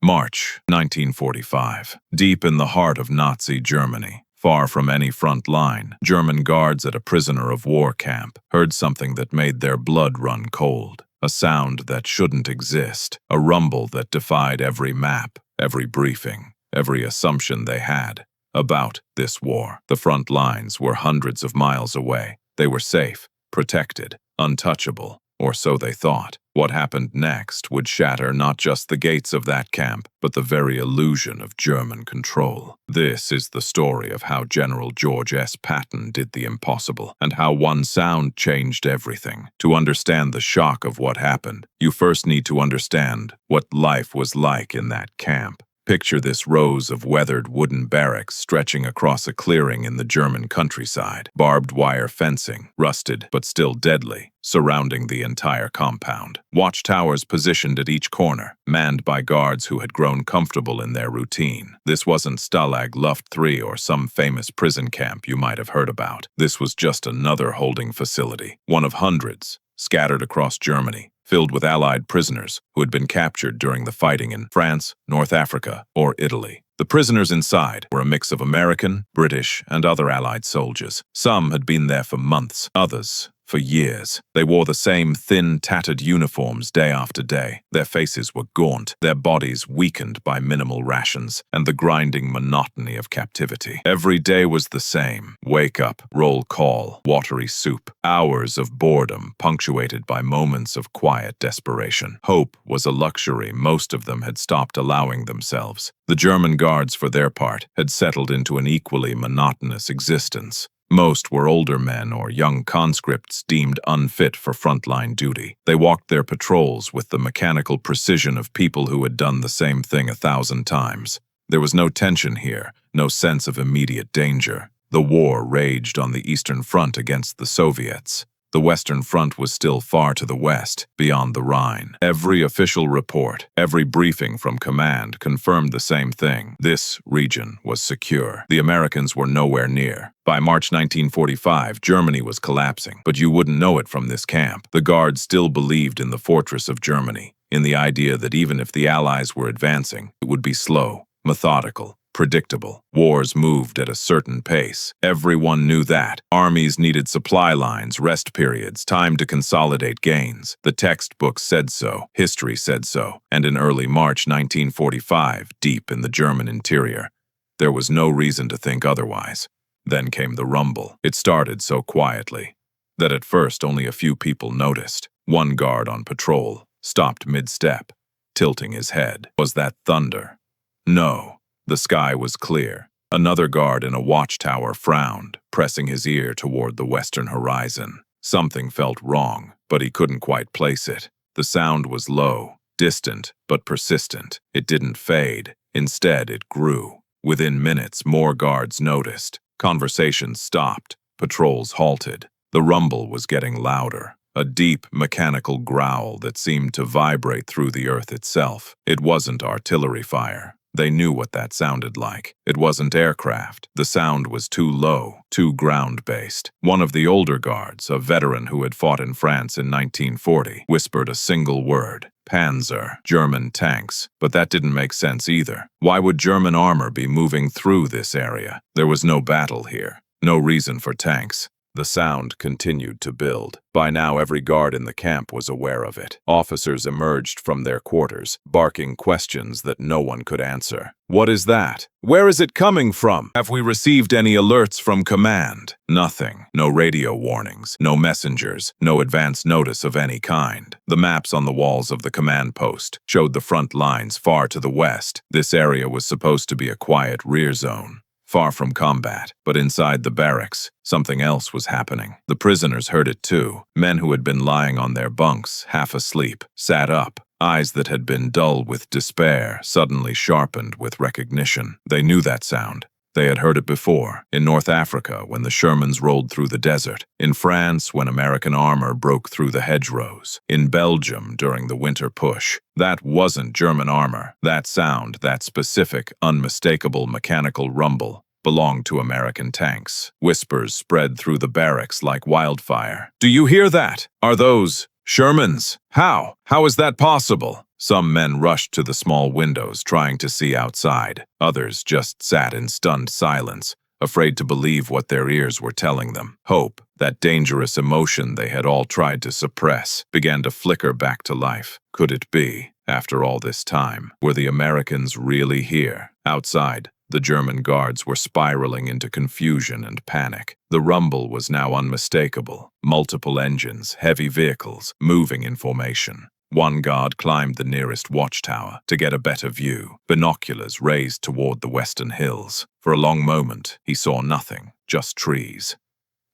March 1945. Deep in the heart of Nazi Germany, far from any front line, German guards at a prisoner of war camp heard something that made their blood run cold. A sound that shouldn't exist, a rumble that defied every map, every briefing, every assumption they had about this war. The front lines were hundreds of miles away. They were safe, protected, untouchable, or so they thought. What happened next would shatter not just the gates of that camp, but the very illusion of German control. This is the story of how General George S. Patton did the impossible, and how one sound changed everything. To understand the shock of what happened, you first need to understand what life was like in that camp. Picture this rows of weathered wooden barracks stretching across a clearing in the German countryside. Barbed wire fencing, rusted but still deadly, surrounding the entire compound. Watchtowers positioned at each corner, manned by guards who had grown comfortable in their routine. This wasn't Stalag Luft 3 or some famous prison camp you might have heard about. This was just another holding facility, one of hundreds, scattered across Germany, filled with Allied prisoners who had been captured during the fighting in France, North Africa, or Italy. The prisoners inside were a mix of American, British, and other Allied soldiers. Some had been there for months, others for years. They wore the same thin, tattered uniforms day after day. Their faces were gaunt, their bodies weakened by minimal rations, and the grinding monotony of captivity. Every day was the same. Wake up, roll call, watery soup. Hours of boredom punctuated by moments of quiet desperation. Hope was a luxury most of them had stopped allowing themselves. The German guards, for their part, had settled into an equally monotonous existence. Most were older men or young conscripts deemed unfit for frontline duty. They walked their patrols with the mechanical precision of people who had done the same thing 1,000 times. There was no tension here, no sense of immediate danger. The war raged on the Eastern Front against the Soviets. The Western Front was still far to the west, beyond the Rhine. Every official report, every briefing from command confirmed the same thing. This region was secure. The Americans were nowhere near. By March 1945, Germany was collapsing, but you wouldn't know it from this camp. The guards still believed in the fortress of Germany, in the idea that even if the Allies were advancing, it would be slow, methodical, predictable. Wars moved at a certain pace. Everyone knew that. Armies needed supply lines, rest periods, time to consolidate gains. The textbooks said so, history said so, and in early March 1945, deep in the German interior, there was no reason to think otherwise. Then came the rumble. It started so quietly that at first only a few people noticed. One guard on patrol stopped mid-step, tilting his head. Was that thunder? No. The sky was clear. Another guard in a watchtower frowned, pressing his ear toward the western horizon. Something felt wrong, but he couldn't quite place it. The sound was low, distant, but persistent. It didn't fade. Instead, it grew. Within minutes, more guards noticed. Conversations stopped. Patrols halted. The rumble was getting louder. A deep, mechanical growl that seemed to vibrate through the earth itself. It wasn't artillery fire. They knew what that sounded like. It wasn't aircraft. The sound was too low, too ground-based. One of the older guards, a veteran who had fought in France in 1940, whispered a single word: Panzer, German tanks. But that didn't make sense either. Why would German armor be moving through this area? There was no battle here, no reason for tanks. The sound continued to build. By now, every guard in the camp was aware of it. Officers emerged from their quarters, barking questions that no one could answer. What is that? Where is it coming from? Have we received any alerts from command? Nothing. No radio warnings, no messengers, no advance notice of any kind. The maps on the walls of the command post showed the front lines far to the west. This area was supposed to be a quiet rear zone, far from combat, but inside the barracks, something else was happening. The prisoners heard it too. Men who had been lying on their bunks, half asleep, sat up. Eyes that had been dull with despair suddenly sharpened with recognition. They knew that sound. They had heard it before, in North Africa when the Shermans rolled through the desert, in France when American armor broke through the hedgerows, in Belgium during the winter push. That wasn't German armor. That sound, that specific, unmistakable mechanical rumble, belonged to American tanks. Whispers spread through the barracks like wildfire. "Do you hear that? Are those Shermans? How? How is that possible?" Some men rushed to the small windows, trying to see outside. Others just sat in stunned silence, afraid to believe what their ears were telling them. Hope, that dangerous emotion they had all tried to suppress, began to flicker back to life. Could it be, after all this time, were the Americans really here? Outside, the German guards were spiraling into confusion and panic. The rumble was now unmistakable. Multiple engines, heavy vehicles, moving in formation. One guard climbed the nearest watchtower to get a better view, binoculars raised toward the western hills. For a long moment, he saw nothing, just trees.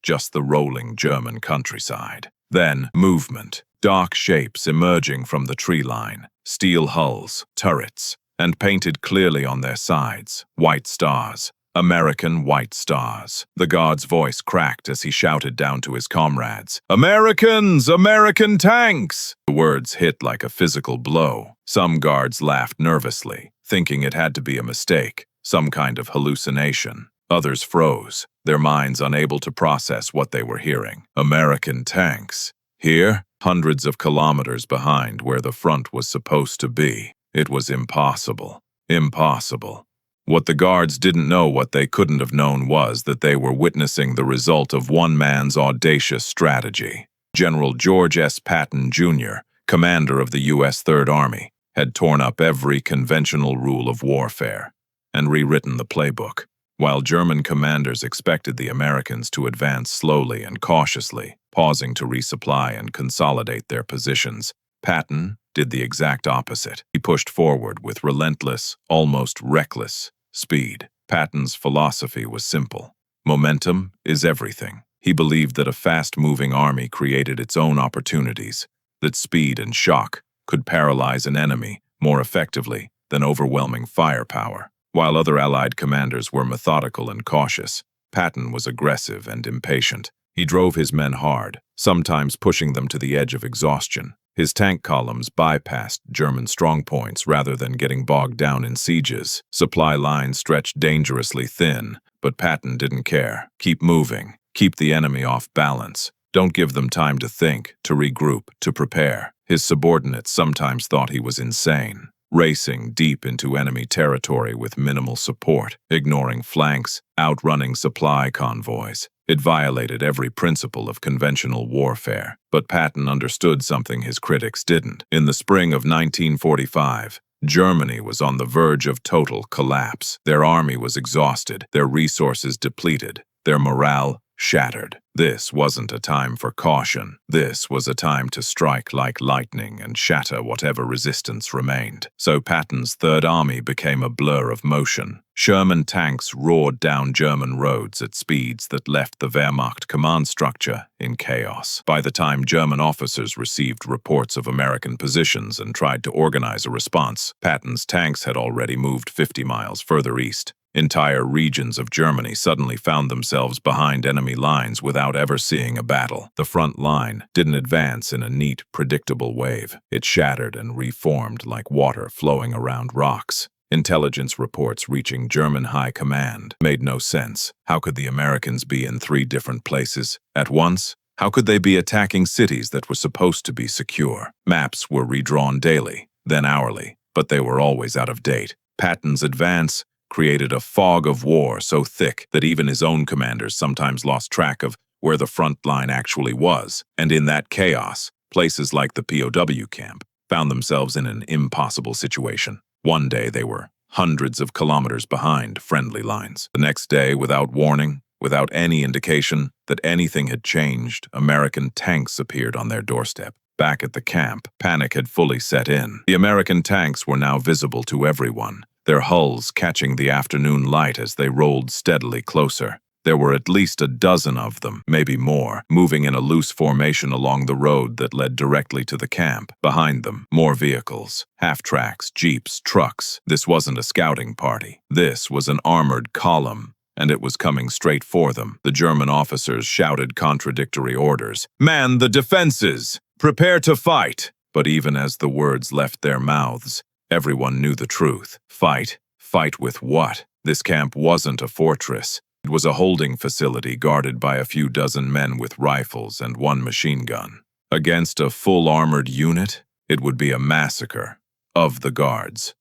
Just the rolling German countryside. Then, movement, dark shapes emerging from the tree line, steel hulls, turrets, and painted clearly on their sides, white stars. American white stars. The guard's voice cracked as he shouted down to his comrades, "Americans! American tanks!" The words hit like a physical blow. Some guards laughed nervously, thinking it had to be a mistake, some kind of hallucination. Others froze, their minds unable to process what they were hearing. American tanks. Here, hundreds of kilometers behind where the front was supposed to be. It was impossible. Impossible. What the guards didn't know, what they couldn't have known, was that they were witnessing the result of one man's audacious strategy. General George S. Patton, Jr., commander of the U.S. Third Army, had torn up every conventional rule of warfare and rewritten the playbook. While German commanders expected the Americans to advance slowly and cautiously, pausing to resupply and consolidate their positions, Patton did the exact opposite. He pushed forward with relentless, almost reckless speed. Patton's philosophy was simple. Momentum is everything. He believed that a fast-moving army created its own opportunities, that speed and shock could paralyze an enemy more effectively than overwhelming firepower. While other Allied commanders were methodical and cautious, Patton was aggressive and impatient. He drove his men hard, sometimes pushing them to the edge of exhaustion. His tank columns bypassed German strongpoints rather than getting bogged down in sieges. Supply lines stretched dangerously thin, but Patton didn't care. Keep moving. Keep the enemy off balance. Don't give them time to think, to regroup, to prepare. His subordinates sometimes thought he was insane, racing deep into enemy territory with minimal support, ignoring flanks, outrunning supply convoys. It violated every principle of conventional warfare. But Patton understood something his critics didn't. In the spring of 1945, Germany was on the verge of total collapse. Their army was exhausted, their resources depleted, their morale shattered. This wasn't a time for caution. This was a time to strike like lightning and shatter whatever resistance remained. So Patton's Third Army became a blur of motion. Sherman tanks roared down German roads at speeds that left the Wehrmacht command structure in chaos. By the time German officers received reports of American positions and tried to organize a response, Patton's tanks had already moved 50 miles further east. Entire regions of Germany suddenly found themselves behind enemy lines without ever seeing a battle. The front line didn't advance in a neat, predictable wave. It shattered and reformed like water flowing around rocks. Intelligence reports reaching German high command made no sense. How could the Americans be in 3 different places at once? How could they be attacking cities that were supposed to be secure? Maps were redrawn daily, then hourly, but they were always out of date. Patton's advance created a fog of war so thick that even his own commanders sometimes lost track of where the front line actually was. And in that chaos, places like the POW camp found themselves in an impossible situation. One day they were hundreds of kilometers behind friendly lines. The next day, without warning, without any indication that anything had changed, American tanks appeared on their doorstep. Back at the camp, panic had fully set in. The American tanks were now visible to everyone, their hulls catching the afternoon light as they rolled steadily closer. There were at least a dozen of them, maybe more, moving in a loose formation along the road that led directly to the camp. Behind them, more vehicles, half-tracks, jeeps, trucks. This wasn't a scouting party. This was an armored column, and it was coming straight for them. The German officers shouted contradictory orders. "Man the defenses! Prepare to fight!" But even as the words left their mouths, everyone knew the truth. Fight? Fight with what? This camp wasn't a fortress. It was a holding facility guarded by a few dozen men with rifles and 1 machine gun. Against a full armored unit, it would be a massacre. of the guards.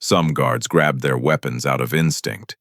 Some guards grabbed their weapons out of instinct,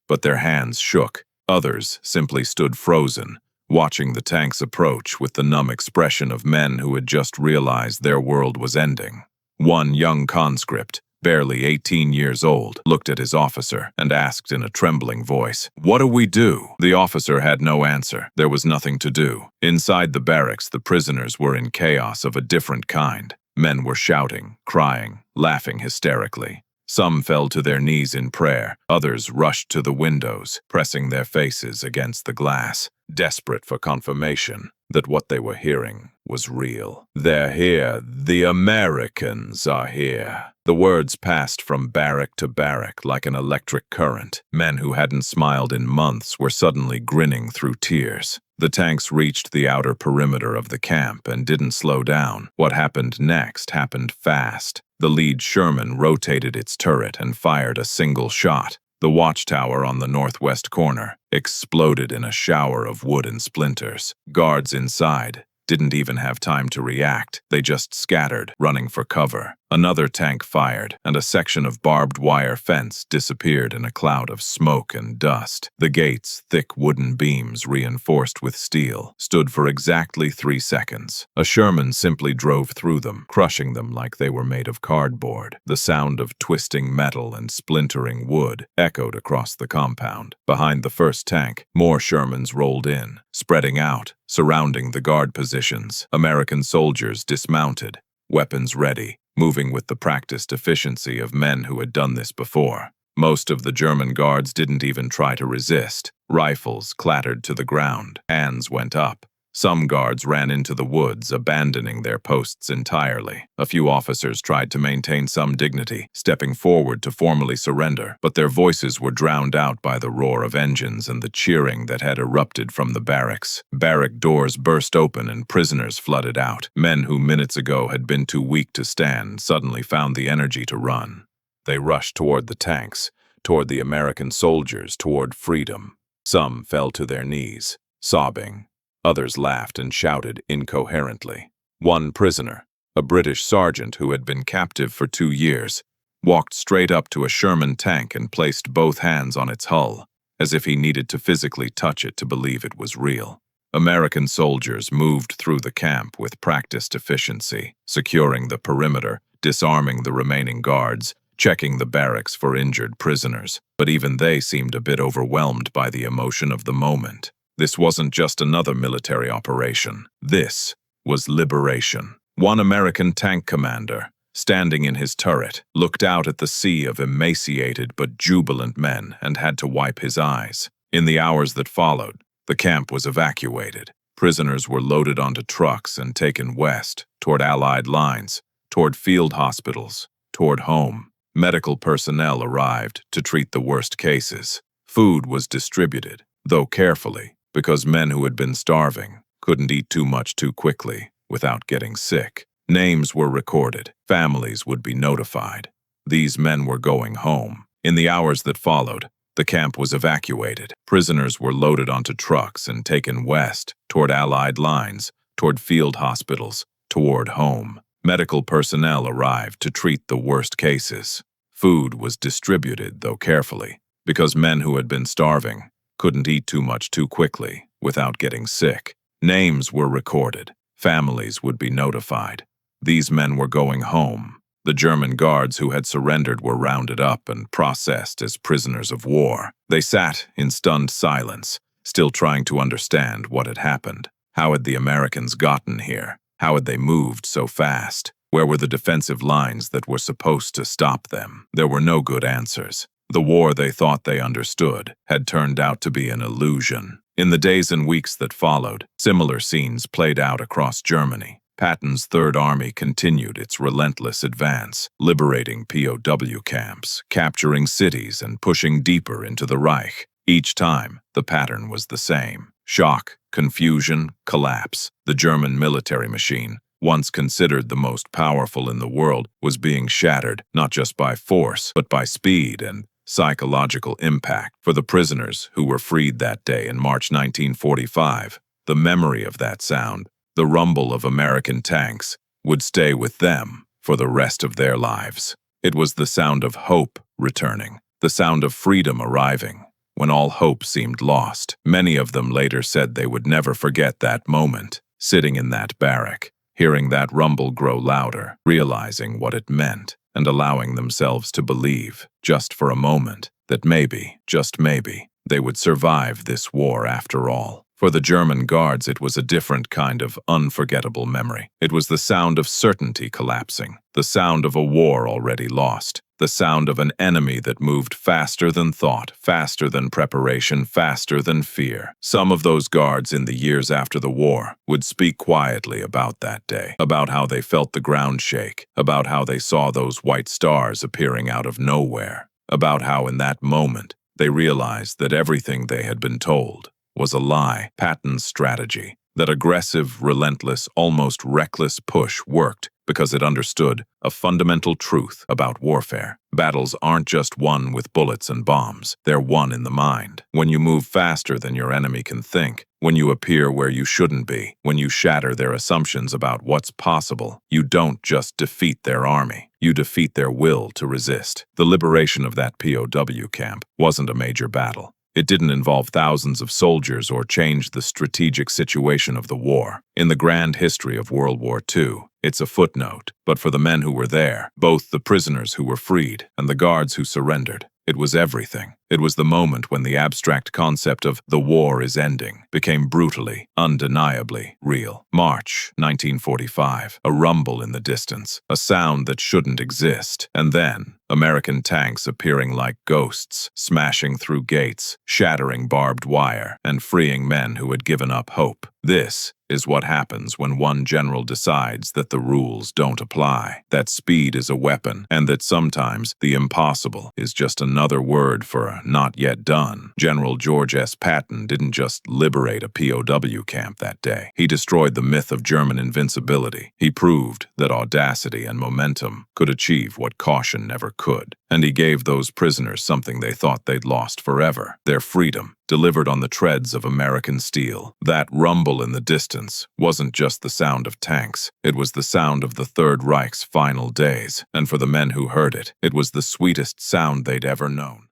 but their hands shook. Others simply stood frozen, watching the tanks approach with the numb expression of men who had just realized their world was ending. One young conscript, barely 18 years old, looked at his officer and asked in a trembling voice, "What do we do?" The officer had no answer. There was nothing to do. Inside the barracks, the prisoners were in chaos of a different kind. Men were shouting, crying, laughing hysterically. Some fell to their knees in prayer. Others rushed to the windows, pressing their faces against the glass, desperate for confirmation that what they were hearing was real. "They're here. The Americans are here." The words passed from barrack to barrack like an electric current. Men who hadn't smiled in months were suddenly grinning through tears. The tanks reached the outer perimeter of the camp and didn't slow down. What happened next happened fast. The lead Sherman rotated its turret and fired a single shot. The watchtower on the northwest corner exploded in a shower of wood and splinters. Guards inside didn't even have time to react. They just scattered, running for cover. Another tank fired, and a section of barbed wire fence disappeared in a cloud of smoke and dust. The gates, thick wooden beams reinforced with steel, stood for exactly 3 seconds. A Sherman simply drove through them, crushing them like they were made of cardboard. The sound of twisting metal and splintering wood echoed across the compound. Behind the first tank, more Shermans rolled in, spreading out, surrounding the guard positions. American soldiers dismounted, weapons ready, moving with the practiced efficiency of men who had done this before. Most of the German guards didn't even try to resist. Rifles clattered to the ground. Hands went up. Some guards ran into the woods, abandoning their posts entirely. A few officers tried to maintain some dignity, stepping forward to formally surrender, but their voices were drowned out by the roar of engines and the cheering that had erupted from the barracks. Barrack doors burst open and prisoners flooded out. Men who minutes ago had been too weak to stand suddenly found the energy to run. They rushed toward the tanks, toward the American soldiers, toward freedom. Some fell to their knees, sobbing. Others laughed and shouted incoherently. One prisoner, a British sergeant who had been captive for 2 years, walked straight up to a Sherman tank and placed both hands on its hull, as if he needed to physically touch it to believe it was real. American soldiers moved through the camp with practiced efficiency, securing the perimeter, disarming the remaining guards, checking the barracks for injured prisoners. But even they seemed a bit overwhelmed by the emotion of the moment. This wasn't just another military operation. This was liberation. One American tank commander, standing in his turret, looked out at the sea of emaciated but jubilant men and had to wipe his eyes. In the hours that followed, the camp was evacuated. Prisoners were loaded onto trucks and taken west, toward Allied lines, toward field hospitals, toward home. Medical personnel arrived to treat the worst cases. Food was distributed, though carefully, because men who had been starving couldn't eat too much too quickly without getting sick. Names were recorded. Families would be notified. These men were going home. In the hours that followed, the camp was evacuated. Prisoners were loaded onto trucks and taken west, toward Allied lines, toward field hospitals, toward home. Medical personnel arrived to treat the worst cases. Food was distributed, though carefully, because men who had been starving couldn't eat too much too quickly without getting sick. Names were recorded. Families would be notified. These men were going home. The German guards who had surrendered were rounded up and processed as prisoners of war. They sat in stunned silence, still trying to understand what had happened. How had the Americans gotten here? How had they moved so fast? Where were the defensive lines that were supposed to stop them? There were no good answers. The war they thought they understood had turned out to be an illusion. In the days and weeks that followed, similar scenes played out across Germany. Patton's Third Army continued its relentless advance, liberating POW camps, capturing cities, and pushing deeper into the Reich. Each time, the pattern was the same. Shock, confusion, collapse. The German military machine, once considered the most powerful in the world, was being shattered not just by force, but by speed and psychological impact. For the prisoners who were freed that day in March 1945, the memory of that sound, the rumble of American tanks, would stay with them for the rest of their lives. It was the sound of hope returning, the sound of freedom arriving, when all hope seemed lost. Many of them later said they would never forget that moment, sitting in that barrack, hearing that rumble grow louder, realizing what it meant, and allowing themselves to believe, just for a moment, that maybe, just maybe, they would survive this war after all. For the German guards, it was a different kind of unforgettable memory. It was the sound of certainty collapsing, the sound of a war already lost, the sound of an enemy that moved faster than thought, faster than preparation, faster than fear. Some of those guards in the years after the war would speak quietly about that day, about how they felt the ground shake, about how they saw those white stars appearing out of nowhere, about how in that moment they realized that everything they had been told was a lie. Patton's strategy, that aggressive, relentless, almost reckless push, worked because it understood a fundamental truth about warfare. Battles aren't just won with bullets and bombs, they're won in the mind. When you move faster than your enemy can think, when you appear where you shouldn't be, when you shatter their assumptions about what's possible, you don't just defeat their army, you defeat their will to resist. The liberation of that POW camp wasn't a major battle. It didn't involve thousands of soldiers or change the strategic situation of the war. In the grand history of World War II, it's a footnote, but for the men who were there, both the prisoners who were freed and the guards who surrendered, it was everything. It was the moment when the abstract concept of "the war is ending" became brutally, undeniably real. March 1945, a rumble in the distance, a sound that shouldn't exist, and then American tanks appearing like ghosts, smashing through gates, shattering barbed wire, and freeing men who had given up hope. This is what happens when one general decides that the rules don't apply, that speed is a weapon, and that sometimes the impossible is just another word for not yet done. General George S. Patton didn't just liberate a POW camp that day. He destroyed the myth of German invincibility. He proved that audacity and momentum could achieve what caution never could. And he gave those prisoners something they thought they'd lost forever: their freedom, delivered on the treads of American steel. That rumble in the distance wasn't just the sound of tanks. It was the sound of the Third Reich's final days, and for the men who heard it, it was the sweetest sound they'd ever known.